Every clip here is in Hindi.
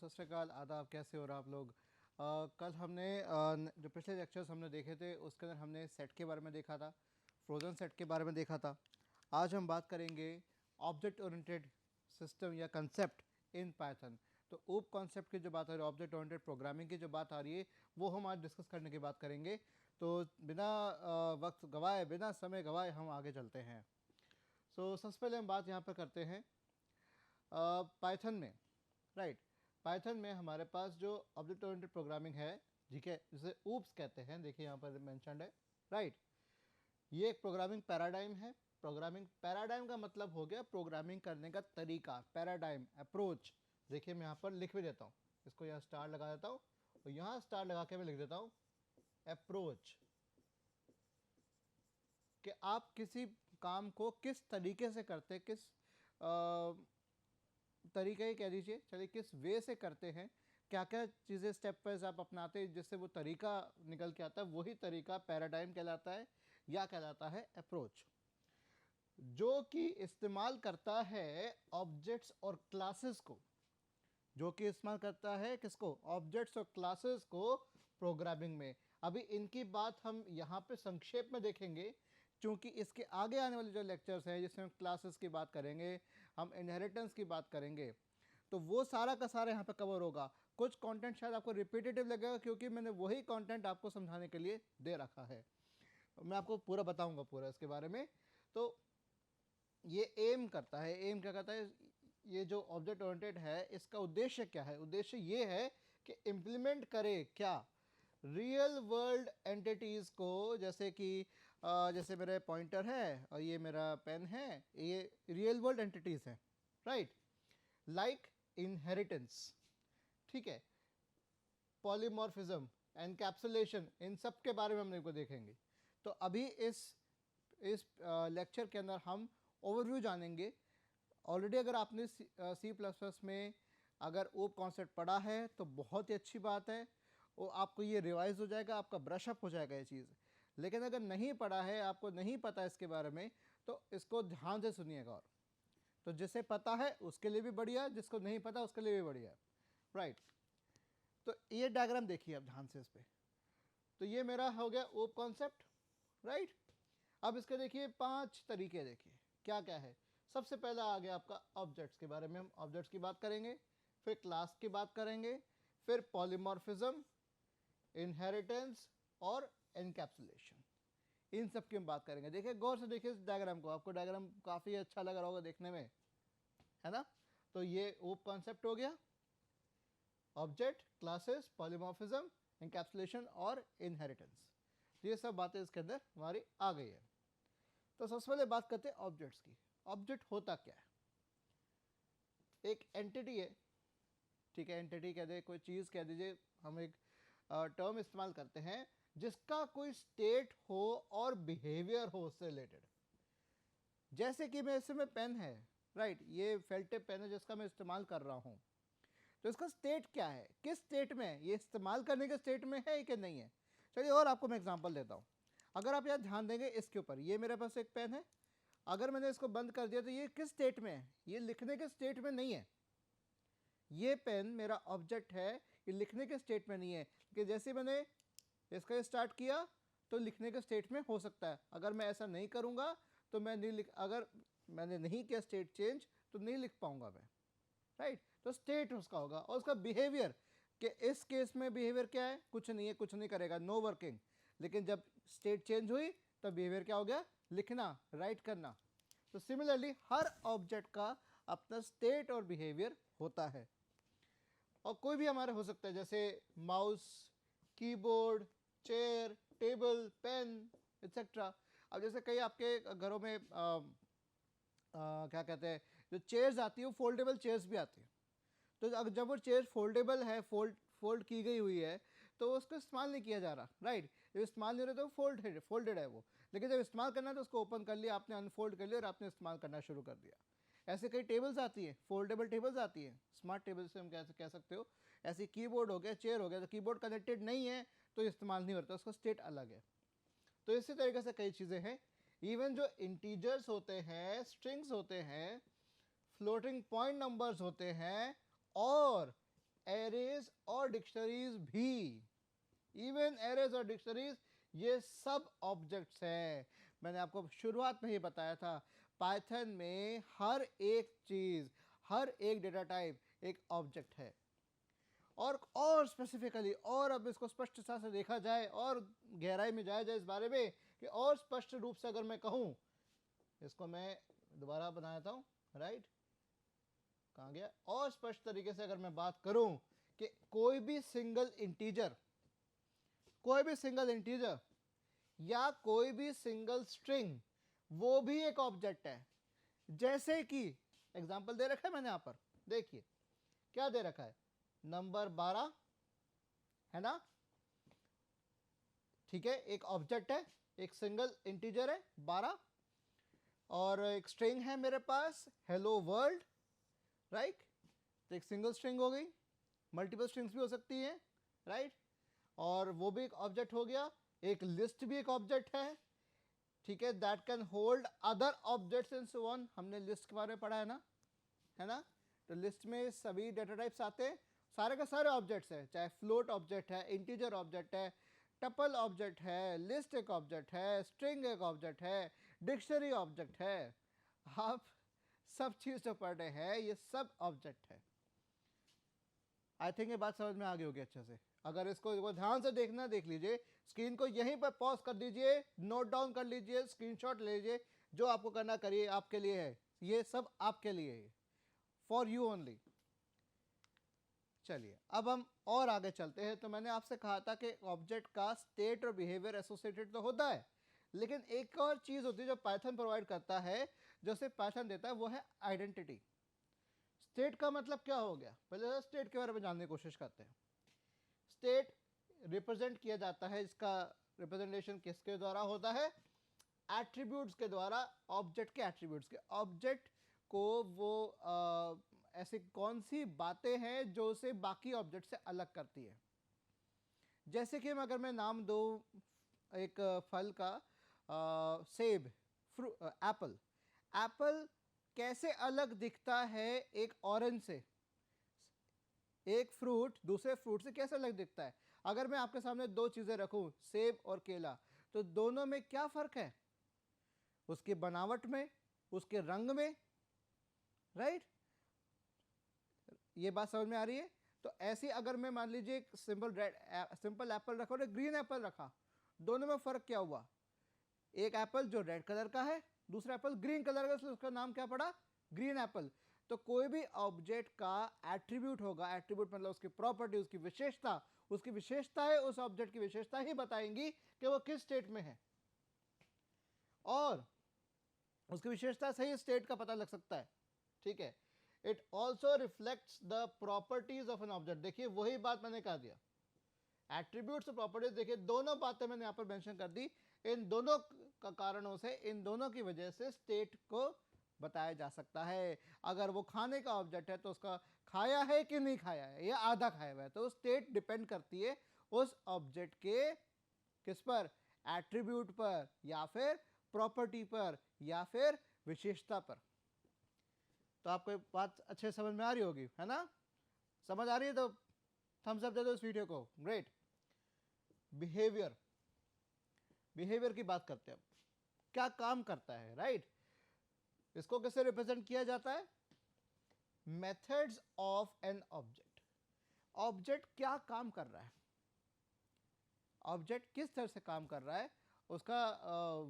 सत श्री अकाल, आदाब, कैसे हो रहा आप लोग। कल हमने जो पिछले लेक्चर्स हमने देखे थे उसके अंदर हमने सेट के बारे में देखा था, फ्रोज़न सेट के बारे में देखा था। आज हम बात करेंगे ऑब्जेक्ट ओरिएंटेड सिस्टम या कंसेप्ट इन पाइथन। तो ऊप कॉन्सेप्ट की जो बात आ रही है, ऑब्जेक्ट ओरिएंटेड प्रोग्रामिंग की जो बात आ रही है, वो हम आज डिस्कस करने की बात करेंगे। तो बिना वक्त गवाए, बिना समय गवाए हम आगे चलते हैं। सबसे पहले हम बात यहाँ पर करते हैं पाइथन में, राइट। पाइथन में हमारे पास जो ऑब्जेक्ट ओरिएंटेड प्रोग्रामिंग है, ठीक है, जिसे ऊप्स कहते हैं, देखिए यहाँ पर मेंशन्ड है, राइट। ये एक प्रोग्रामिंग पैराडाइम है। प्रोग्रामिंग पैराडाइम का मतलब हो गया प्रोग्रामिंग करने का तरीका, पैराडाइम, अप्रोच। देखिए मैं यहाँ पर लिख भी देता हूँ, इसको यहाँ स्टार लगा देता हूँ और यहाँ स्टार लगा के मैं लिख देता हूँ अप्रोच, कि आप किसी काम को किस तरीके से करते, किस तरीके ही कह दीजिए, चलिए किस वे से करते हैं, क्या क्या चीज़ें स्टेप वाइज आप अपनाते हैं जिससे वो तरीका निकल के आता है, वही तरीका पैराडाइम कहलाता है या कहलाता है अप्रोच, जो कि इस्तेमाल करता है ऑब्जेक्ट्स और क्लासेस को, जो कि इस्तेमाल करता है किसको, ऑब्जेक्ट्स और क्लासेस को प्रोग्रामिंग में। अभी इनकी बात हम यहाँ पे संक्षेप में देखेंगे, क्योंकि इसके आगे आने वाले जो लेक्चर्स हैं जिसमें हम क्लासेस की बात करेंगे, हम इनहेरिटेंस की बात करेंगे, तो वो सारा का सारा यहाँ पे कवर होगा। कुछ कंटेंट शायद आपको रिपीटेटिव लगेगा, क्योंकि मैंने वही कंटेंट आपको समझाने के लिए दे रखा है। मैं आपको पूरा बताऊंगा पूरा इसके बारे में। तो ये एम करता है, एम क्या करता है, ये जो ऑब्जेक्ट ओरिएंटेड है इसका उद्देश्य क्या है, उद्देश्य ये है कि इम्प्लीमेंट करे क्या, रियल वर्ल्ड एंटिटीज़ को, जैसे कि जैसे मेरा पॉइंटर है और ये मेरा पेन है, ये रियल वर्ल्ड एंटिटीज़ हैं, राइट। लाइक इनहेरिटेंस, ठीक है, पॉलीमॉर्फिज्म, एनकैप्सुलेशन, इन सब के बारे में हम इनको देखेंगे। तो अभी इस लेक्चर के अंदर हम ओवरव्यू जानेंगे। ऑलरेडी अगर आपने सी प्लस प्लस में अगर ओप कॉन्सेप्ट पढ़ा है तो बहुत ही अच्छी बात है, वो आपको ये रिवाइज हो जाएगा, आपका ब्रश अप हो जाएगा ये चीज़। लेकिन अगर नहीं पढ़ा है, आपको नहीं पता इसके बारे में, तो इसको ध्यान से सुनिएगा। और तो जिसे पता है उसके लिए भी बढ़िया, जिसको नहीं पता उसके लिए भी बढ़िया, राइट। तो ये डायग्राम देखिए आप ध्यान से इस पर। तो ये मेरा हो गया ओप कॉन्सेप्ट, राइट। अब इसके देखिए 5 तरीके, देखिए क्या क्या है। सबसे पहला आ गया आपका ऑब्जेक्ट्स के बारे में, हम ऑब्जेक्ट्स की बात करेंगे, फिर क्लास की बात करेंगे, फिर पॉलीमॉर्फिज्म, इनहेरिटेंस और एनकैप्सुलेशन, इन सब की हम बात करेंगे। देखिए गौर से देखिए इस डायग्राम को, आपको डायग्राम काफ़ी अच्छा लग रहा होगा देखने में, है ना। तो ये ओप कॉन्सेप्ट हो गया, ऑब्जेक्ट, क्लासेस, पॉलीमॉर्फिज्म, एनकैप्सुलेशन और इनहेरिटेंस। ये सब बातें इसके अंदर हमारी आ गई है। तो सबसे पहले बात करते हैं ऑब्जेक्ट्स की। ऑब्जेक्ट होता क्या है, एक एंटिटी है, ठीक है, एंटिटी कह दे, कोई चीज़ कह दीजिए, हम एक टर्म इस्तेमाल करते हैं जिसका कोई स्टेट हो और बिहेवियर हो उससे रिलेटेड। जैसे कि मैं इसमें पेन है, राइट, ये फेल्ट टिप पेन है जिसका मैं इस्तेमाल कर रहा हूँ, तो इसका स्टेट क्या है, किस स्टेट में है, ये इस्तेमाल करने के स्टेट में है कि नहीं है। चलिए और आपको मैं एग्जांपल देता हूँ। अगर आप यहाँ ध्यान देंगे इसके ऊपर, ये मेरे पास एक पेन है, अगर मैंने इसको बंद कर दिया तो ये किस स्टेट में है, ये लिखने के स्टेट में नहीं है। ये पेन मेरा ऑब्जेक्ट है, ये लिखने के स्टेट में नहीं है, कि जैसे मैंने इसका स्टार्ट किया तो लिखने के स्टेट में हो सकता है। अगर मैं ऐसा नहीं करूँगा तो मैं नहीं लिख, अगर मैंने नहीं किया स्टेट चेंज तो नहीं लिख पाऊँगा मैं, राइट। तो स्टेट उसका होगा। और उसका बिहेवियर, कि इस केस में बिहेवियर क्या है, कुछ नहीं है, कुछ नहीं करेगा, नो वर्किंग। लेकिन जब स्टेट चेंज हुई तो बिहेवियर क्या हो गया, लिखना, राइट करना। तो सिमिलरली हर ऑब्जेक्ट का अपना स्टेट और बिहेवियर होता है। और कोई भी हमारे हो सकता है, जैसे mouse, keyboard, chair, table, pen etcetera. अब जैसे कई आपके घरों में क्या कहते हैं, जो चेयर्स आती है वो फोल्डेबल चेयर्स भी आती है। तो जब वो चेयर फोल्डेबल है, फोल्ड की गई हुई है, तो उसको इस्तेमाल नहीं किया जा रहा, राइट। जब इस्तेमाल नहीं हो रहा तो फोल्डेड है वो, लेकिन जब इस्तेमाल करना है तो उसको ओपन कर लिया आपने, अनफोल्ड कर लिया और आपने इस्तेमाल करना शुरू कर दिया। ऐसे कई टेबल्स आती है, फोल्डेबल टेबल्स आती है, स्मार्ट टेबल से हम कह सकते हो। ऐसे कीबोर्ड हो गया, चेयर हो गया, तो कीबोर्ड कनेक्टेड नहीं है तो इस्तेमाल नहीं होता, उसका स्टेट अलग है। तो इसी तरीके से कई चीज़ें हैं। इवन जो इंटीजर्स होते हैं, स्ट्रिंग्स होते हैं, फ्लोटिंग पॉइंट नंबर्स होते हैं, और एरेज और डिक्शनरीज भी, इवन एरेज और डिक्शनरीज, ये सब ऑब्जेक्ट्स हैं। मैंने आपको शुरुआत में ही बताया था, पाइथन में हर एक चीज, हर एक डेटा टाइप एक ऑब्जेक्ट है। और स्पेसिफिकली, और अब इसको स्पष्टता से देखा जाए और गहराई में जाया जाए इस बारे में कि और स्पष्ट रूप से अगर मैं कहूं, इसको मैं दोबारा बनाता हूं, राइट, कहाँ गया, और स्पष्ट तरीके से अगर मैं बात करूं कि कोई भी सिंगल इंटीजर या कोई भी सिंगल स्ट्रिंग, वो भी एक ऑब्जेक्ट है। जैसे कि एग्जांपल दे रखा है मैंने यहां पर, देखिए क्या दे रखा है, नंबर 12 है ना, ठीक है, एक ऑब्जेक्ट है, एक सिंगल इंटीजर है 12, और एक स्ट्रिंग है मेरे पास हेलो वर्ल्ड, राइट, तो एक सिंगल स्ट्रिंग हो गई, मल्टीपल स्ट्रिंग्स भी हो सकती हैं, राइट, और वो भी एक ऑब्जेक्ट हो गया। एक लिस्ट भी एक ऑब्जेक्ट है, ठीक है, that can hold other objects and so on, हमने लिस्ट के बारे में पढ़ा है ना, तो लिस्ट में सभी डेटा टाइप्स आते हैं, सारे के सारे ऑब्जेक्ट्स हैं, चाहे फ्लोट ऑब्जेक्ट है, इंटीजर ऑब्जेक्ट है, टपल ऑब्जेक्ट है, लिस्ट एक ऑब्जेक्ट है, स्ट्रिंग एक ऑब्जेक्ट है, डिक्शनरी ऑब्जेक्ट है, आप सब चीज जो पढ़ रहे हैं ये सब ऑब्जेक्ट है। आई थिंक ये बात समझ में आ गई होगी अच्छे से। अगर इसको ध्यान से देखना, देख लीजिए, स्क्रीन को यहीं पर पॉज कर दीजिए, नोट डाउन कर लीजिए, स्क्रीनशॉट ले लीजिए, जो आपको करना करिए, आपके लिए है, ये सब आपके लिए है, फॉर यू ओनली। चलिए अब हम और आगे चलते हैं। तो मैंने आपसे कहा था कि ऑब्जेक्ट का स्टेट और बिहेवियर एसोसिएटेड तो होता है, लेकिन एक और चीज होती है जो पाइथन प्रोवाइड करता है, जो सिर्फ पाइथन देता है, वो है आइडेंटिटी। स्टेट का मतलब क्या हो गया, पहले स्टेट के बारे में जानने की कोशिश करते हैं। स्टेट रिप्रेजेंट किया जाता है, इसका रिप्रेजेंटेशन किसके द्वारा होता है, एट्रीब्यूट्स के द्वारा, ऑब्जेक्ट के एट्रीब्यूट्स के। ऑब्जेक्ट को वो ऐसी कौन सी बातें हैं जो उसे बाकी ऑब्जेक्ट से अलग करती है। जैसे कि अगर मैं नाम दूं एक फल का, सेब, एप्पल, एप्पल कैसे अलग दिखता है एक ऑरेंज से, एक फ्रूट दूसरे फ्रूट से कैसे अलग दिखता है। अगर मैं आपके सामने दो चीजें रखूं, सेब और केला, तो दोनों में क्या फर्क है, उसकी बनावट में, उसके रंग में, राइट, ये बात समझ में आ रही है। तो ऐसे अगर मैं मान लीजिए एक सिंपल एप्पल रखा और एक ग्रीन एप्पल रखा, दोनों में फर्क क्या हुआ, एक एप्पल जो रेड कलर का है, दूसरा एप्पल ग्रीन कलर का, इसलिए उसका नाम क्या पड़ा, ग्रीन एप्पल। तो कोई भी ऑब्जेक्ट का एट्रीब्यूट होगा, एट्रीब्यूट मतलब उसकी प्रॉपर्टी, उसकी विशेषताएं उस ऑब्जेक्ट की विशेषता ही बताएंगी कि वो किस स्टेट में है, और उसकी विशेषता से ही स्टेट का पता लग सकता है, ठीक है। It also reflects the properties of an object. देखिए वही बात मैंने कहा दिया, एट्रीब्यूट्स और प्रॉपर्टीज, देखिए दोनों बातें मैंने यहां पर मेंशन कर दी। इन दोनों का कारणों से, इन दोनों की वजह से स्टेट को बताया जा सकता है। अगर वो खाने का ऑब्जेक्ट है तो उसका खाया है कि नहीं खाया है, या आधा खाया हुआ है, तो स्टेट डिपेंड करती है उस ऑब्जेक्ट के किस पर, एट्रीब्यूट पर, या फिर प्रॉपर्टी पर, या फिर विशेषता पर। तो आपको बात अच्छे समझ में आ रही होगी, है ना, समझ आ रही है तो थम्स अप दे दो इस वीडियो को, ग्रेट। बिहेवियर की बात करते हैं, क्या काम करता है, राइट, इसको कैसे रिप्रेजेंट किया जाता है, methods of an object. Object क्या काम कर रहा है, ऑब्जेक्ट किस तरह से काम कर रहा है, उसका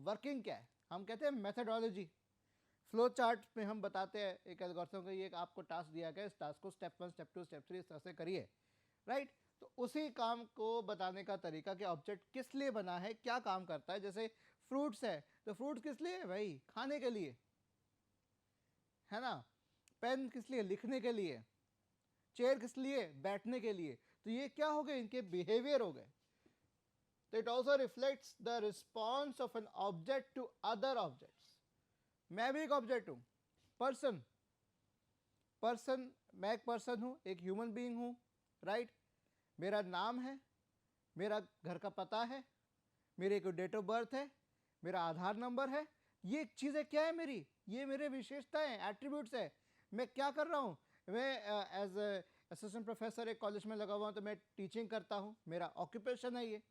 वर्किंग क्या है, हम कहते हैं मेथडोलॉजी। फ्लो चार्ट में हम बताते हैं एक एल्गोरिथम को, ये आपको टास्क दिया गया, इस टास्क को स्टेप 1 स्टेप 2 स्टेप 3 इस तरह से करिए, राइट। तो उसी काम को बताने का तरीका कि ऑब्जेक्ट किस लिए बना है, क्या काम करता है। जैसे फ्रूट्स है, तो फ्रूट्स किस लिए है भाई, खाने के लिए, है ना। पेन किस लिए, लिखने के लिए। चेयर किस लिए, बैठने के लिए। तो ये क्या हो गए, इनके बिहेवियर हो गए। तो it also reflects the response of an object to other objects. मैं भी एक ऑब्जेक्ट हूं, पर्सन, मैं एक पर्सन हूं, एक ह्यूमन बीइंग हूं, राइट। मेरा नाम है, मेरा घर का पता है, मेरी एक डेट ऑफ बर्थ है, मेरा आधार नंबर है। ये चीजें क्या है मेरी, ये मेरे विशेषताएं, एट्रीब्यूट्स है। मैं क्या कर रहा हूं, मैं एज असिस्टेंट प्रोफेसर एक कॉलेज में लगा हुआ हूँ तो मैं टीचिंग करता हूँ, मेरा ऑक्यूपेशन है ये,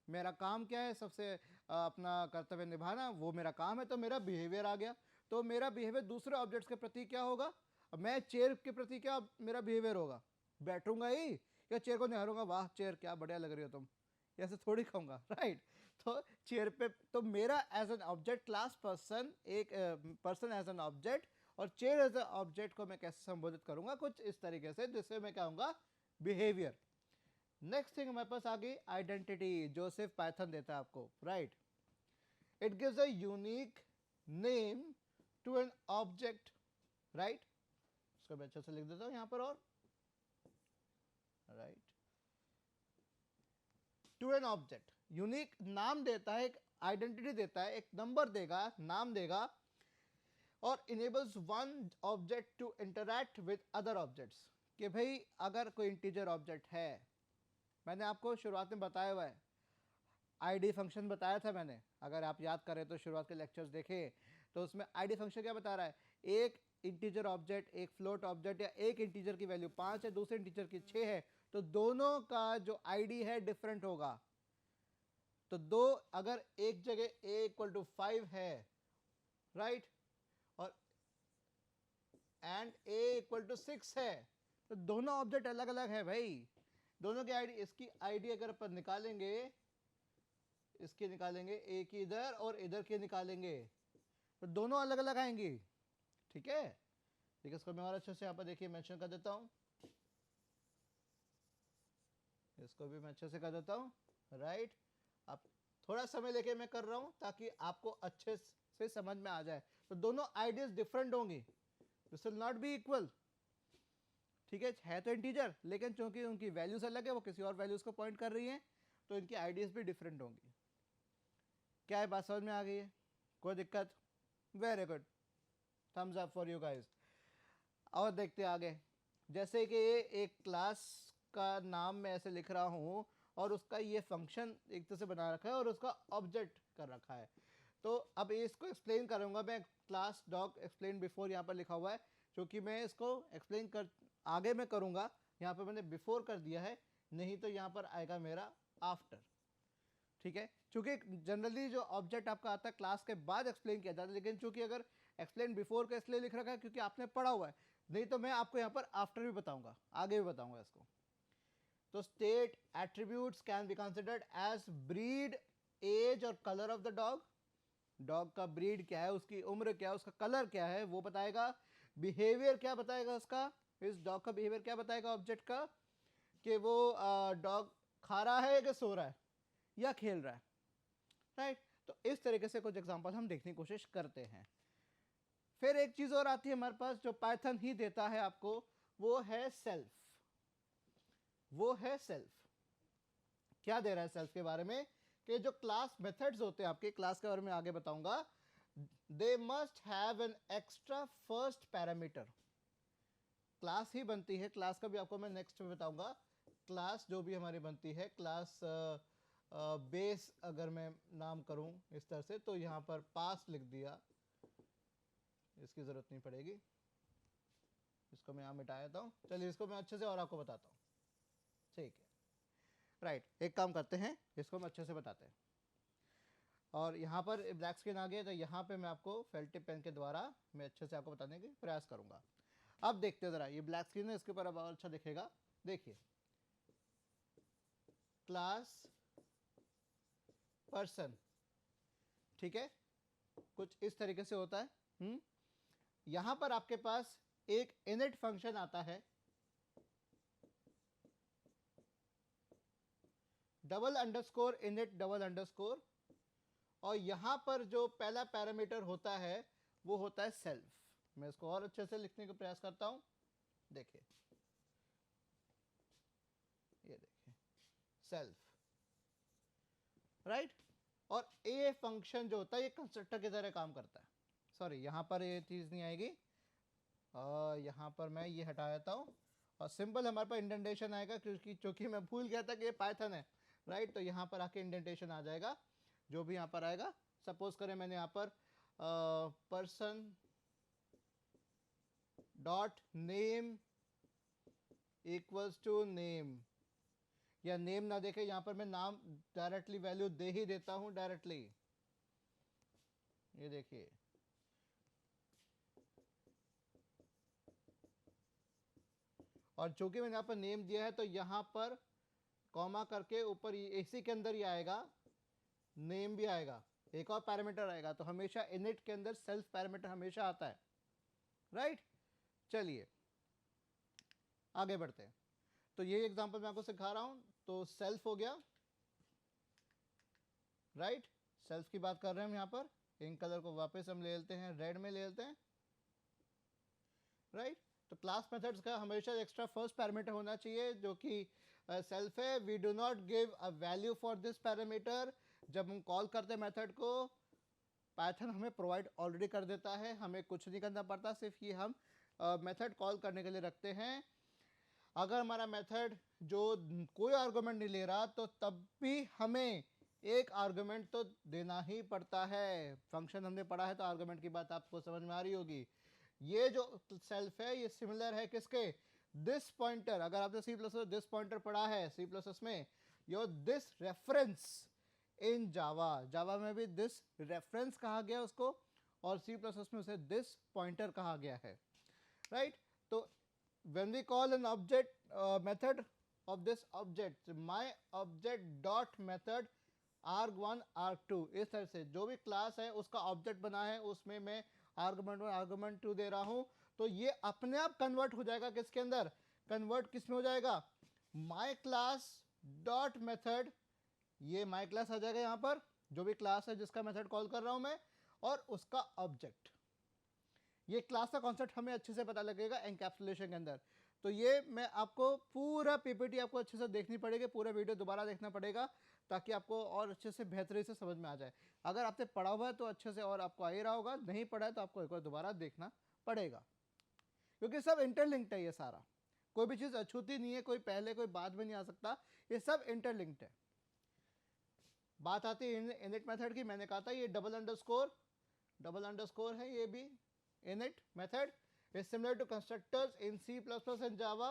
मेरा काम क्या है, सबसे अपना कर्तव्य निभाना, वो मेरा काम है। तो मेरा बिहेवियर आ गया, तो मेरा बिहेवियर दूसरे ऑब्जेक्ट्स के प्रति क्या होगा, मैं चेयर के प्रति क्या मेरा बिहेवियर होगा, बैठूंगा ही या चेयर को निहारूंगा, वाह चेयर क्या बढ़िया लग रही हो तुम, ऐसे थोड़ी कहूँगा, राइट। तो चेयर पे तो मेरा as an object class person, एक पर्सन एज एन ऑब्जेक्ट और चेयर एज ए ऑब्जेक्ट को मैं कैसे संबोधित करूंगा, कुछ इस तरीके से, जिससे मैं कहूँगा बिहेवियर। नेक्स्ट थिंग हमारे पास आ गई आइडेंटिटी, जोसेफ पाइथन देता है आपको, right. It gives a unique name to an object, right. इसको मैं अच्छे से लिख देता हूं यहां पर, और right, to an object, unique नाम देता है, एक आइडेंटिटी देता है, एक नंबर देगा, नाम देगा, और enables one object to interact with other objects. कि भाई अगर कोई इंटीजर ऑब्जेक्ट है, मैंने आपको शुरुआत में बताया हुआ है, आईडी फंक्शन बताया था मैंने, अगर आप याद करें तो शुरुआत के लेक्चर्स देखें तो उसमें आईडी फंक्शन क्या बता रहा है, एक इंटीजर ऑब्जेक्ट, एक फ्लोट ऑब्जेक्ट, या एक इंटीजर की वैल्यू 5 है, दूसरे इंटीजर की 6 है, तो दोनों का जो आईडी है डिफरेंट होगा। तो दो, अगर एक जगह a इक्वल टू 5 है, राइट, और एंड a इक्वल टू 6 है, तो दोनों ऑब्जेक्ट अलग अलग है भाई, दोनों की आईडी, इसकी आईडी अगर अपन निकालेंगे, इसकी निकालेंगे, ए की इधर और इधर की निकालेंगे, तो दोनों अलग अलग आएंगी, ठीक है। देखिए इसको मैं और अच्छे से यहाँ पर देखिए मेंशन कर देता हूँ, इसको भी मैं अच्छे से कर देता हूँ, राइट। अब थोड़ा समय लेके मैं कर रहा हूँ ताकि आपको अच्छे से समझ में आ जाए। तो दोनों आइडियाज डिफरेंट होंगी, this will not be equal, ठीक है तो इंटीजर, लेकिन चूंकि उनकी वैल्यूज अलग है, वो किसी और वैल्यूज को पॉइंट कर रही हैं, तो इनकी आइडियाज भी डिफरेंट होंगी। क्या है, बात समझ में आ गई है, कोई दिक्कत? Very good, thumbs up for you guys. और देखते आगे, जैसे कि एक क्लास का नाम मैं ऐसे लिख रहा हूँ और उसका ये फंक्शन एक तरह से बना रखा है और उसका ऑब्जेक्ट कर रखा है, तो अब इसको एक्सप्लेन करूँगा मैं, क्लास डॉग एक्सप्लेन बिफोर यहाँ पर लिखा हुआ है, क्योंकि मैं इसको एक्सप्लेन कर आगे मैं करूँगा, यहाँ पर मैंने बिफोर कर दिया है, नहीं तो यहाँ पर आएगा मेरा आफ्टर, ठीक है। चूंकि जनरली जो ऑब्जेक्ट आपका आता है क्लास के बाद एक्सप्लेन किया जाता है, लेकिन चूंकि अगर एक्सप्लेन बिफोर का इसलिए लिख रखा है क्योंकि आपने पढ़ा हुआ है, नहीं तो मैं आपको यहाँ पर आफ्टर भी बताऊंगा, आगे भी बताऊंगा इसको। तो state attributes can be considered as breed, age or colour of the dog. Dog का ब्रीड क्या है, उसकी उम्र क्या है, उसका कलर क्या है, वो बताएगा। बिहेवियर क्या बताएगा उसका, इस डॉग का बिहेवियर क्या बताएगा ऑब्जेक्ट का, कि वो डॉग खा रहा है कि सो रहा है या खेल रहा है, राइट। तो इस तरीके से कुछ एग्जांपल हम देखने की कोशिश करते हैं। फिर एक चीज और आती है हमारे पास जो पाइथन ही देता है आपको, वो है सेल्फ। वो है सेल्फ, क्या दे रहा है सेल्फ के बारे में, कि जो क्लास मेथड्स होते हैं आपके, क्लास के बारे में आगे बताऊंगा, they must have an extra first parameter. Class ही बनती है, क्लास का भी आपको मैं नेक्स्ट में बताऊंगा, क्लास जो भी हमारी बनती है, क्लास बेस अगर मैं नाम करूं इस तरह से, तो यहाँ पर पास लिख दिया, इसकी ज़रूरत नहीं पड़ेगी, इसको मैं यहाँ मिटा देता हूँ। चलिए इसको मैं अच्छे से और आपको बताता हूँ, ठीक है, राइट। एक काम करते हैं, इसको हम अच्छे से बताते हैं। और यहाँ पर ब्लैक स्क्रीन आ गया, तो यहाँ पे मैं आपको फेल्ट टिप पेन के द्वारा मैं अच्छे से आपको बताने की प्रयास करूँगा। अब देखते हैं ज़रा, ये ब्लैक स्क्रीन है, इसके ऊपर अब और अच्छा दिखेगा। देखिए, क्लास पर्सन, ठीक है, कुछ इस तरीके से होता है। यहां पर आपके पास एक इनिट फंक्शन आता है, double underscore init double underscore, और यहां पर जो पहला पैरामीटर होता है वो होता है सेल्फ। मैं इसको और अच्छे से लिखने का प्रयास करता हूं, देखिए, ये देखिए सेल्फ, राइट। और ए फंक्शन जो होता है ये कंस्ट्रक्टर की तरह काम करता है, सॉरी यहाँ पर ये चीज़ नहीं आएगी, यहाँ पर मैं ये हटा देता हूँ, और सिंपल हमारे पास इंडेंटेशन आएगा, क्योंकि मैं भूल गया था कि ये पाइथन है, राइट। तो यहाँ पर आके इंडेंटेशन आ जाएगा, जो भी यहाँ पर आएगा। सपोज करें मैंने यहाँ पर person dot name equals to name, या नेम ना देखे, यहां पर मैं नाम डायरेक्टली वैल्यू दे ही देता हूं डायरेक्टली। ये देखिए, और चूंकि मैंने यहाँ पर नेम दिया है तो यहाँ पर कॉमा करके ऊपर इसी के अंदर ही आएगा, नेम भी आएगा, एक और पैरामीटर आएगा। तो हमेशा इनिट के अंदर सेल्फ पैरामीटर हमेशा आता है, राइट। चलिए आगे बढ़ते हैं। तो ये एग्जांपल मैं आपको सिखा रहा हूं। तो सेल्फ हो गया, राइट, सेल्फ की बात कर रहे हैं हम यहाँ पर। इंक कलर को वापस हम ले लेते हैं, रेड में ले लेते हैं, राइट। तो क्लास मेथड्स का हमेशा एक्स्ट्रा फर्स्ट पैरामीटर होना चाहिए जो कि सेल्फ है। We do not give a value for this parameter. जब हम कॉल करते हैं मेथड को, पाइथन हमें प्रोवाइड ऑलरेडी कर देता है, हमें कुछ नहीं करना पड़ता, सिर्फ ये हम मेथड कॉल करने के लिए रखते हैं। अगर हमारा मेथड जो कोई आर्गुमेंट नहीं ले रहा तो तब भी हमें एक आर्गुमेंट तो देना ही पड़ता है। फंक्शन हमने पढ़ा है तो आर्गुमेंट की बात आपको समझ में आ रही होगी। ये जो सेल्फ है ये सिमिलर है किसके, दिस पॉइंटर। अगर आपने सी प्लस दिस पॉइंटर पढ़ा है सी प्लस में, योर दिस रेफरेंस इन जावा, जावा में भी दिस रेफरेंस कहा गया उसको, और सी प्लस में उसे दिस पॉइंटर कहा गया है, राइट। तो when we call an object method of this object, my object dot method arg1 arg2, इस तरह से जो भी क्लास है उसका ऑब्जेक्ट बना है उसमें मैं आर्गुमेंट 1 आर्गुमेंट 2 दे रहा हूं, तो ये अपने आप कन्वर्ट हो जाएगा किसके अंदर, कन्वर्ट किस में हो जाएगा, माई क्लास डॉट मेथड। ये माई क्लास आ जाएगा यहाँ पर, जो भी क्लास है जिसका मेथड कॉल कर रहा हूं मैं, और उसका ऑब्जेक्ट। ये क्लास का कॉन्सेप्ट हमें अच्छे से पता लगेगा एनकैप्सुलेशन के अंदर। तो ये मैं आपको पूरा पीपीटी आपको अच्छे से देखनी पड़ेगी, पूरा वीडियो दोबारा देखना पड़ेगा ताकि आपको और अच्छे से बेहतरी से समझ में आ जाए। अगर आपने पढ़ा हुआ है तो अच्छे से और आपको आ ही रहा होगा, नहीं पढ़ा है तो आपको एक बार दोबारा देखना पड़ेगा, क्योंकि सब इंटरलिंक्ड है। ये सारा, कोई भी चीज़ अछूती नहीं है, कोई पहले कोई बाद में नहीं आ सकता, ये सब इंटरलिंक्ड है। बात आती है इनिट मेथड की, मैंने कहा था ये डबल अंडरस्कोर है, ये भी init method is similar to constructors in C++ and Java।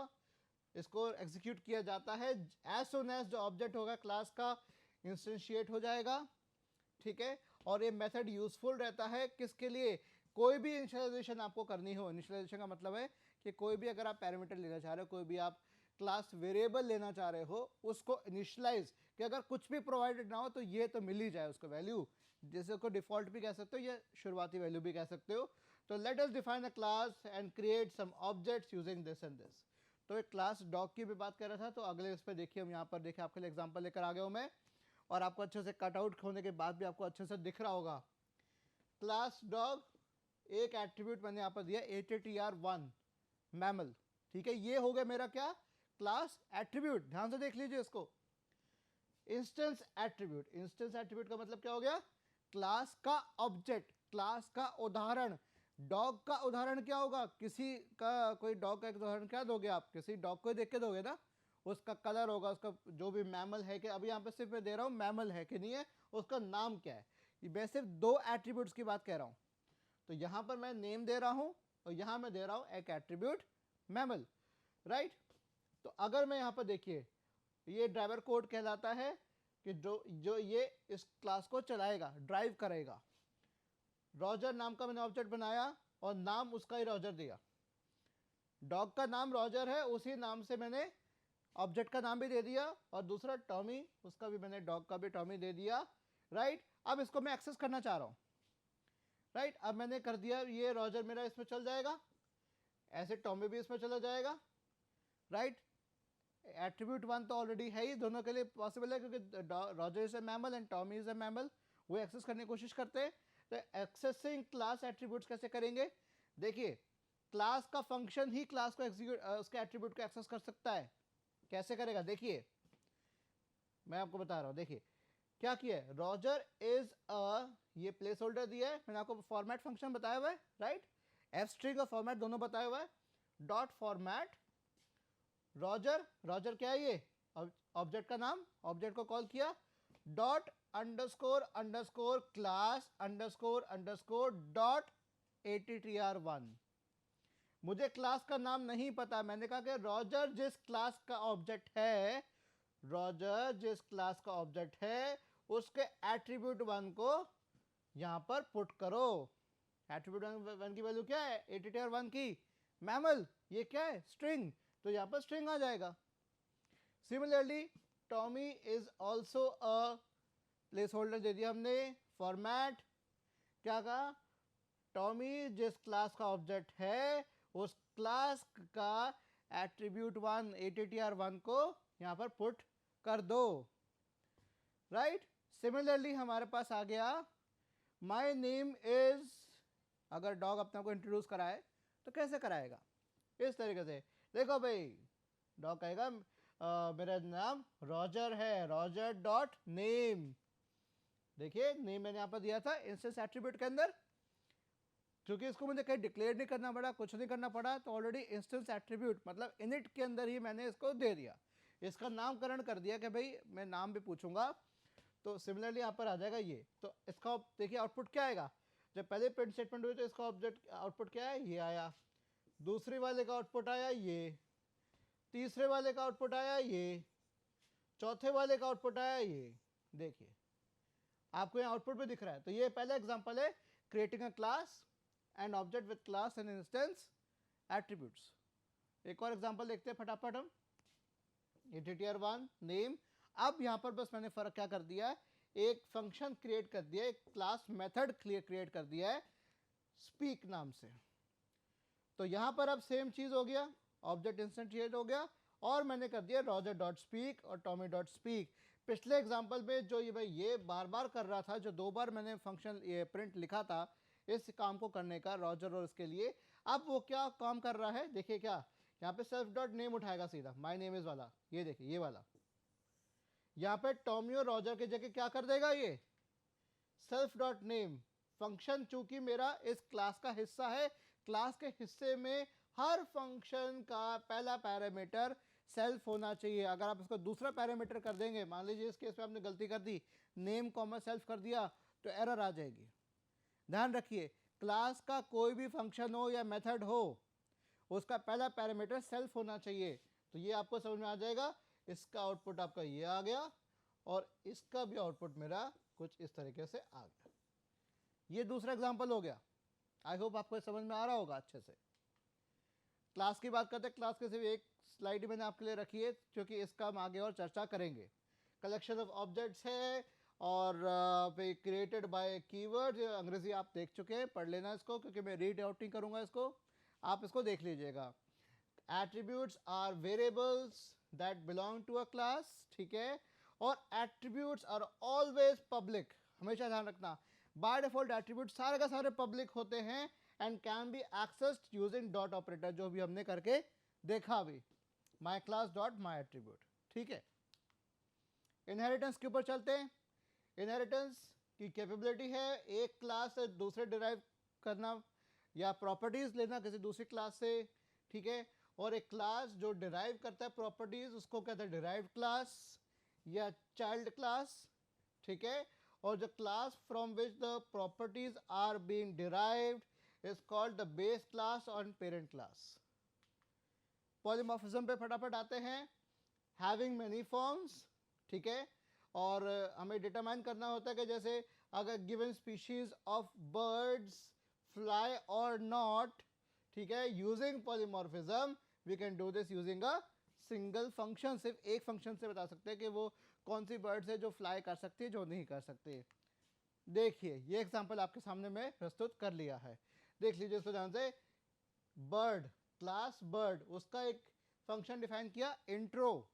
इसको एग्जीक्यूट किया जाता है as soon as जो ऑब्जेक्ट होगा क्लास का इंस्टेंशिएट हो जाएगा, ठीक है। और ये मेथड यूजफुल रहता है किसके लिए, कोई भी इनिशियलाइजेशन आपको करनी हो। इनिशियलाइजेशन का मतलब है कि कोई भी अगर आप पैरामीटर लेना चाह रहे हो, कोई भी आप क्लास वेरिएबल लेना चाह रहे हो, उसको इनिशियलाइज, कि अगर कुछ भी प्रोवाइडेड ना हो तो ये तो मिल ही जाए उसको वैल्यू, जैसे को डिफॉल्ट भी कह सकते हो या शुरुआती वैल्यू भी कह सकते हो। तो let us define a class and create some objects using this and this. तो एक क्लास डॉग की भी बात कर रहा था, तो अगले इस पर देखिए, हम यहाँ पर देखिए आपके लिए एग्जांपल लेकर आ गया हूँ मैं, और आपको अच्छे से कट आउट होने के बाद भी आपको अच्छे से दिख रहा होगा। क्लास डॉग, एक एट्रीब्यूट मैंने यहाँ पर दिया attr1 मैमल, ठीक है। ये हो गया मेरा क्या, क्लास एट्रीब्यूट। ध्यान से देख लीजिए इसको, इंस्टेंस एट्रीब्यूट। इंस्टेंस एट्रीब्यूट का मतलब क्या हो गया, क्लास का ऑब्जेक्ट, क्लास का उदाहरण। डॉग का उदाहरण क्या होगा, किसी का कोई डॉग का एक उदाहरण क्या दोगे आप, किसी डॉग को देख के दोगे ना, उसका कलर होगा, उसका जो भी मैमल है, कि अभी यहाँ पे सिर्फ मैं दे रहा हूँ मैमल है कि नहीं है, उसका नाम क्या है। मैं सिर्फ 2 एट्रीब्यूट्स की बात कह रहा हूँ। तो यहाँ पर मैं नेम दे रहा हूँ और यहाँ मैं दे रहा हूँ एक एट्रीब्यूट मैमल, राइट। तो अगर मैं यहाँ पर देखिए, ये ड्राइवर कोड कहलाता है कि जो ये इस क्लास को चलाएगा, ड्राइव करेगा। रॉजर नाम का मैंने ऑब्जेक्ट बनाया और नाम उसका ही रॉजर दिया। डॉग का नाम रॉजर है, उसी नाम से मैंने ऑब्जेक्ट का नाम भी दे दिया, और दूसरा टॉमी, उसका भी मैंने डॉग का भी टॉमी दे दिया, राइट। अब इसको मैं एक्सेस करना चाह रहा हूँ, राइट। अब मैंने कर दिया, ये रॉजर मेरा इसमें चल जाएगा, ऐसे टॉमी भी इसमें चला जाएगा, राइट। एट्रीब्यूट 1 तो ऑलरेडी है ही, दोनों के लिए पॉसिबल है, क्योंकि Roger is a mammal and Tommy is a mammal, वो एक्सेस करने की कोशिश करते हैं। तो एक्सेसिंग क्लास एट्रीब्यूट्स कैसे करेंगे, देखिए, क्लास का फंक्शन ही क्लास को एग्जीक्यूट, उसके एट्रीब्यूट को एक्सेस कर सकता है। कैसे करेगा, देखिए मैं आपको बता रहा हूँ। देखिए क्या किया है, रॉजर इज अ, ये प्लेस होल्डर दिया है, मैंने आपको फॉर्मेट फंक्शन बताया हुआ है, राइट। एफ स्ट्रिंग और फॉर्मेट दोनों बताया हुआ है। डॉट फॉर्मेट रॉजर, रॉजर क्या है, ये ऑब्जेक्ट का नाम, ऑब्जेक्ट को कॉल किया। Dot underscore underscore class underscore underscore dot attr1, मुझे क्लास का नाम नहीं पता, मैंने कहा कि रॉजर जिस क्लास का ऑब्जेक्ट है, रॉजर जिस क्लास का ऑब्जेक्ट है उसके एट्रीब्यूट 1 को यहां पर पुट करो। एट्रीब्यूट 1 की वैल्यू क्या है, एटीटीआर 1 की मैमल, ये क्या है स्ट्रिंग, तो यहां पर स्ट्रिंग आ जाएगा। Similarly Tommy is also a placeholder दे दिया हमने, फॉर्मेट क्या कहा, टॉमी जिस क्लास का ऑब्जेक्ट है उस क्लास का एट्रीब्यूट 1 एटीटीआर 1 को यहां पर पुट कर दो, राइट। सिमिलरली हमारे पास आ गया माई नेम इज, अगर डॉग अपने को इंट्रोड्यूस कराए तो कैसे कराएगा, इस तरीके से। देखो भाई डॉग कहेगा मेरा नाम रॉजर है, रॉजर डॉट नेम, देखिए नेम मैंने यहां पर दिया था इंस्टेंस एट्रीब्यूट के अंदर, क्योंकि इसको मुझे कहीं डिक्लेयर नहीं करना पड़ा, कुछ नहीं करना पड़ा, तो ऑलरेडी इंस्टेंस एट्रीब्यूट मतलब इनिट के अंदर ही मैंने इसको दे दिया, इसका नामकरण कर दिया कि भाई मैं नाम भी पूछूंगा। तो सिमिलरली यहाँ पर आ जाएगा ये, तो इसका देखिए आउटपुट क्या आएगा, जब पहले प्रिंट स्टेटमेंट हुई तो इसका ऑब्जेक्ट आउटपुट क्या है, ये आया, दूसरे वाले का आउटपुट आया ये, तीसरे वाले का आउटपुट आया ये, चौथे वाले का आउटपुट आया ये, देखिए आपको यहाँ आउटपुट भी दिख रहा है। तो ये पहला एग्जांपल है creating a class and object with class and instance attributes. एक और एग्जांपल देखते हैं फटाफट हम, एटीटीआर1 नेम। अब यहाँ पर बस मैंने फर्क क्या कर दिया है, एक फंक्शन क्रिएट कर दिया, एक क्लास मेथड क्रिएट कर दिया है स्पीक नाम से। तो यहाँ पर अब सेम चीज हो गया, ऑब्जेक्ट इंस्टेंटिएट हो गया, और मैंने कर दिया रॉजर डॉट स्पीक और टॉमी डॉट स्पीक। पिछले एग्जाम्पल में जो ये भाई ये बार बार कर रहा था, जो 2 बार मैंने फंक्शन ये प्रिंट लिखा था इस काम को करने का रॉजर और इसके लिए, अब वो क्या काम कर रहा है, देखिए क्या, यहाँ पे सेल्फ डॉट नेम उठाएगा सीधा, माई नेम इज वाला, ये देखिए ये वाला, यहाँ पे टॉमी और रॉजर की जगह क्या कर देगा, ये सेल्फ डॉट नेम फंक्शन, चूंकि मेरा इस क्लास का हिस्सा है, क्लास के हिस्से में हर फंक्शन का पहला पैरामीटर सेल्फ होना चाहिए। अगर आप इसको दूसरा पैरामीटर कर देंगे, मान लीजिए इस केस में आपने गलती कर दी, नेम कॉमा सेल्फ कर दिया, तो एरर आ जाएगी। ध्यान रखिए क्लास का कोई भी फंक्शन हो या मेथड हो, उसका पहला पैरामीटर सेल्फ होना चाहिए। तो ये आपको समझ में आ जाएगा, इसका आउटपुट आपका ये आ गया और इसका भी आउटपुट मेरा कुछ इस तरीके से आ गया। ये दूसरा एग्जांपल हो गया, आई होप आपको समझ में आ रहा होगा अच्छे से। क्लास की बात करते हैं, क्लास के सिर्फ एक स्लाइड मैंने आपके लिए रखी है क्योंकि इसका हम आगे और चर्चा करेंगे। कलेक्शन ऑफ ऑब्जेक्ट्स है और क्रिएटेड बाय कीवर्ड, अंग्रेजी आप देख चुके हैं, पढ़ लेना इसको क्योंकि मैं रीड आउट नहीं करूंगा इसको, आप इसको देख लीजिएगा। Attributes are variables that belong to a class, ठीक है, और एट्रीब्यूट्स आर ऑलवेज पब्लिक, हमेशा ध्यान रखना, बाय डिफॉल्ट एट्रीब्यूट सारे का सारे पब्लिक होते हैं and can be accessed using dot operator, जो भी हमने करके देखा अभी, my class dot my attribute, ठीक है। इनहेरिटेंस के ऊपर चलते हैं। इनहेरिटेंस की कैपेबिलिटी है एक क्लास से दूसरे डिराइव करना या प्रॉपर्टीज लेना किसी दूसरी क्लास से, ठीक है, और एक क्लास जो डिराइव करता है प्रॉपर्टीज उसको कहते हैं डिराइव्ड क्लास या चाइल्ड क्लास, ठीक है, और जो class from which the properties are being derived is called the base class और पेरेंट क्लास। पॉलीमॉर्फिज्म पे फटाफट आते हैं, हैविंग मेनी फॉर्म्स, ठीक है, और हमें डिटरमाइन करना होता है कि जैसे अगर given species of birds fly और नॉट, ठीक है, using polymorphism we can do this using a single function, सिर्फ एक फंक्शन से बता सकते हैं कि वो कौन सी बर्ड्स है जो फ्लाई कर सकती है जो नहीं कर सकती। देखिए ये एग्जांपल आपके सामने मैं प्रस्तुत कर लिया है, देख लीजिए इसको ध्यान से। बर्ड क्लास बर्ड, उसका एक फंक्शन डिफाइन किया इंट्रो,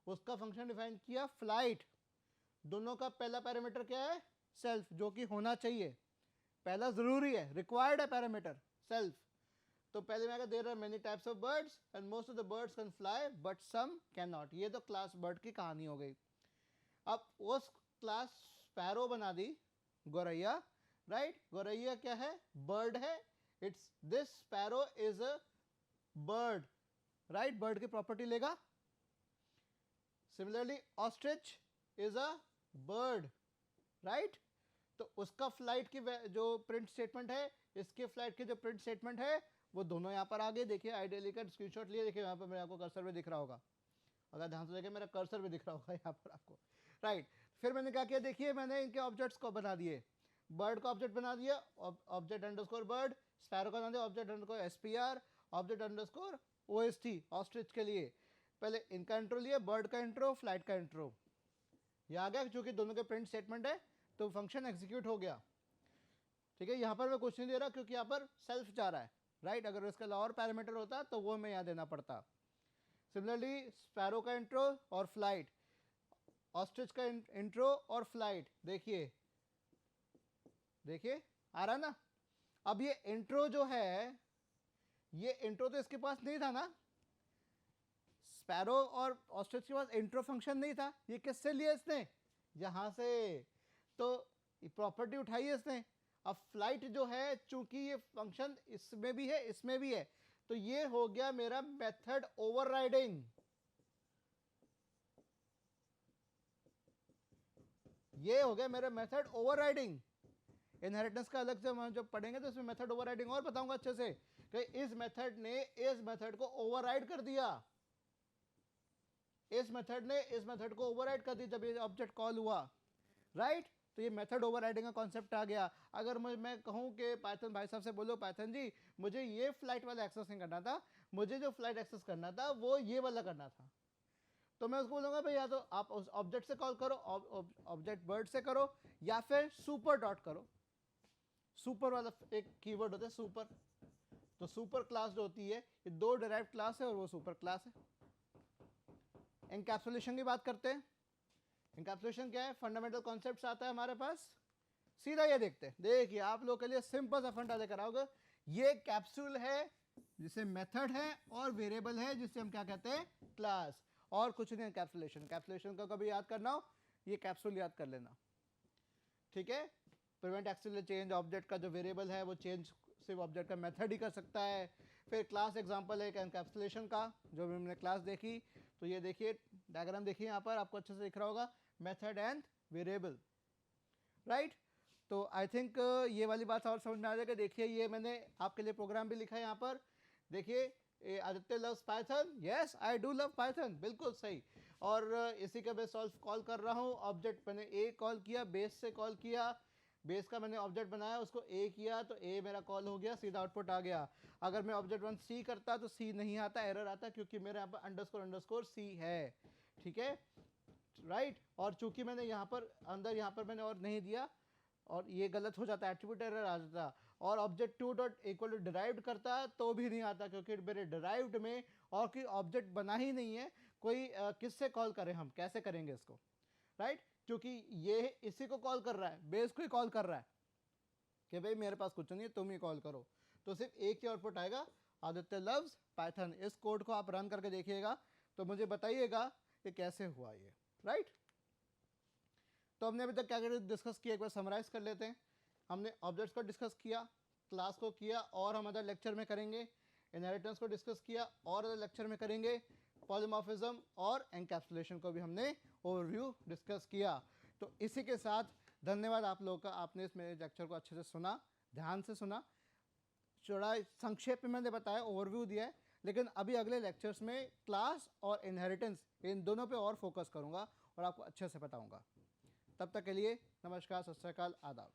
उसका फंक्शन डिफाइन किया फ्लाइट, दोनों का पहला पैरामीटर क्या है सेल्फ, जो कि होना चाहिए, पहला जरूरी है, रिक्वायर्ड है पैरामीटर सेल्फ। तो पहले मैं दे रहा many types of birds and most of the birds can fly but some can not, ये तो क्लास बर्ड की कहानी हो गई। अब उस क्लास स्पैरो बना दी गौरैया, राइट, गौरैया क्या है, बर्ड है, it's this sparrow is a bird, right, bird की प्रॉपर्टी लेगा। Similarly ostrich is a bird, right, तो उसका फ्लाइट की जो प्रिंट स्टेटमेंट है, इसके फ्लाइट की जो प्रिंट स्टेटमेंट है वो दोनों यहाँ पर आ गए। देखिए आइडियली का स्क्रीनशॉट लिए, देखिए यहाँ पर मेरे आपको कर्सर पे दिख रहा होगा, अगर ध्यान से देखिए मेरा कर्सर पे दिख रहा होगा यहाँ पर आपको, राइट। फिर मैंने क्या किया, देखिए मैंने इनके ऑब्जेक्ट्स को बना दिए, बर्ड का ऑब्जेक्ट बना दिया, ऑब्जेक्ट अंडरस्कोर बर्ड, स्पैरो का बना दिया object underscore SPR, object underscore OST ostrich के लिए। पहले इनका इंट्रो लिया, बर्ड का इंट्रो, फ्लाइट का इंट्रो, ये आ गया, चूंकि दोनों के प्रिंट स्टेटमेंट है तो फंक्शन एग्जीक्यूट हो गया। ठीक है, यहाँ पर मैं कुछ नहीं दे रहा क्योंकि यहाँ पर सेल्फ जा रहा है, राइट। अगर इसका और पैरामीटर होता तो वो मैं यहाँ देना पड़ता। सिमिलरली स्पैरो का इंट्रो और फ्लाइट, ऑस्ट्रिच का इंट्रो और फ्लाइट, देखिए देखिए आ रहा ना। अब ये इंट्रो जो है, ये इंट्रो तो इसके पास नहीं था ना, स्पैरो और ऑस्ट्रिच के पास इंट्रो फंक्शन नहीं था। ये किससे लिया इसने, यहाँ से, तो प्रॉपर्टी उठाई है इसने। अब फ्लाइट जो है, चूंकि ये फंक्शन इसमें भी है इसमें भी है, तो ये हो गया मेरा मेथड ओवरराइडिंग। ये हो गया मेरा मेथड ओवरराइडिंग। इनहेरिटेंस का अलग से हम जब पढ़ेंगे तो इसमें मेथड ओवरराइडिंग और बताऊंगा अच्छे से कि इस मेथड ने इस मेथड को ओवरराइड कर दिया, इस मेथड ने इस मेथड को ओवरराइड कर दिया जब ये ऑब्जेक्ट कॉल हुआ, राइट। तो ये मेथड ओवरराइडिंग का कॉन्सेप्ट आ गया। अगर मैं कहूं कि पाइथन भाई साहब से बोलो, पाइथन जी मुझे ये फ्लाइट वाला एक्सेस नहीं करना था, मुझे जो फ्लाइट एक्सेस करना था वो ये वाला करना था, तो मैं उसको बोलूंगा भाई या तो आप उस ऑब्जेक्ट से कॉल करो, ऑब्जेक्ट बर्ड से करो, या फिर सुपर डॉट करो। सुपर वाला एक कीवर्ड होता है सुपर, तो सुपर क्लास जो होती है, ये दो डिराइव्ड क्लास है और वो सुपर क्लास है। एनकैप्सुलेशन की बात करते हैं। एनकैप्सुलेशन क्या है, फंडामेंटल कॉन्सेप्ट्स आता है हमारे पास, सीधा ये देखते हैं। देखिए आप लोग के लिए सिंपल सा फंडा लेकर आओगे, ये कैप्सूल है जिसे मेथड है और वेरिएबल है जिसे हम क्या कहते हैं क्लास, और कुछ नहीं। एनकैप्सुलेशन, कैप्सुलेशन का कभी याद करना हो ये कैप्सूल याद कर लेना, ठीक है। प्रिवेंट एक्सीलरेट चेंज, ऑब्जेक्ट का जो वेरिएबल है वो चेंज सिर्फ ऑब्जेक्ट का मेथड ही कर सकता है। फिर क्लास एग्जांपल है एनकैप्सुलेशन का, जो भी हमने क्लास देखी, तो ये देखिए डायग्राम देखिए यहाँ पर आपको अच्छे से दिख रहा होगा, मेथड एंड वेरिएबल, राइट। तो आई थिंक ये वाली बात और समझ में आ जाएगा। देखिए ये मैंने आपके लिए प्रोग्राम भी लिखा है यहाँ पर, देखिए Aditya loves Python, yes I do love Python, बिल्कुल सही। और इसी का मैं सॉल्व कॉल कर रहा हूँ, ऑब्जेक्ट मैंने ए कॉल किया, बेस से कॉल किया, बेस का मैंने ऑब्जेक्ट बनाया, उसको ए किया तो ए मेरा कॉल हो गया, सीधा आउटपुट आ गया। अगर मैं ऑब्जेक्ट वन सी करता तो सी नहीं आता, एरर आता, क्योंकि मेरे यहाँ पर अंडरस्कोर अंडरस्कोर सी है, ठीक है, राइट। और चूंकि मैंने यहाँ पर अंदर यहाँ पर मैंने और नहीं दिया और ये गलत हो जाता, एट्रीब्यूट एरर आ जाता। और object two dot equal to derived करता तो भी नहीं आता, क्योंकि मेरे डिराइव्ड में और कोई ऑब्जेक्ट बना ही नहीं है, कोई किससे कॉल करें, हम कैसे करेंगे इसको, राइट। क्योंकि ये इसी को कॉल कर रहा है, बेस को ही कॉल कर रहा है कि भाई मेरे पास कुछ नहीं है तुम ही कॉल करो, तो सिर्फ एक ही आउटपुट आएगा, आदित्य लव्स पाइथन। इस कोड को आप रन करके देखिएगा तो मुझे बताइएगा कि कैसे हुआ ये, राइट। तो हमने अभी तक क्या क्या डिस्कस किया, एक बार समराइज कर लेते हैं। हमने ऑब्जेक्ट्स को डिस्कस किया, क्लास को किया और हम अदर लेक्चर में करेंगे, इनहेरिटेंस को डिस्कस किया और अदर लेक्चर में करेंगे, पॉलीमॉर्फिज्म और एनकैप्सुलेशन को भी हमने ओवरव्यू डिस्कस किया। तो इसी के साथ धन्यवाद आप लोगों का, आपने इस मेरे लेक्चर को अच्छे से सुना, ध्यान से सुना, चौड़ा संक्षेप में मैंने बताया, ओवरव्यू दिया है, लेकिन अभी अगले लेक्चर्स में क्लास और इनहेरिटेंस इन दोनों पे और फोकस करूंगा और आपको अच्छे से बताऊंगा। तब तक के लिए नमस्कार, सत श्री अकाल, आदाब।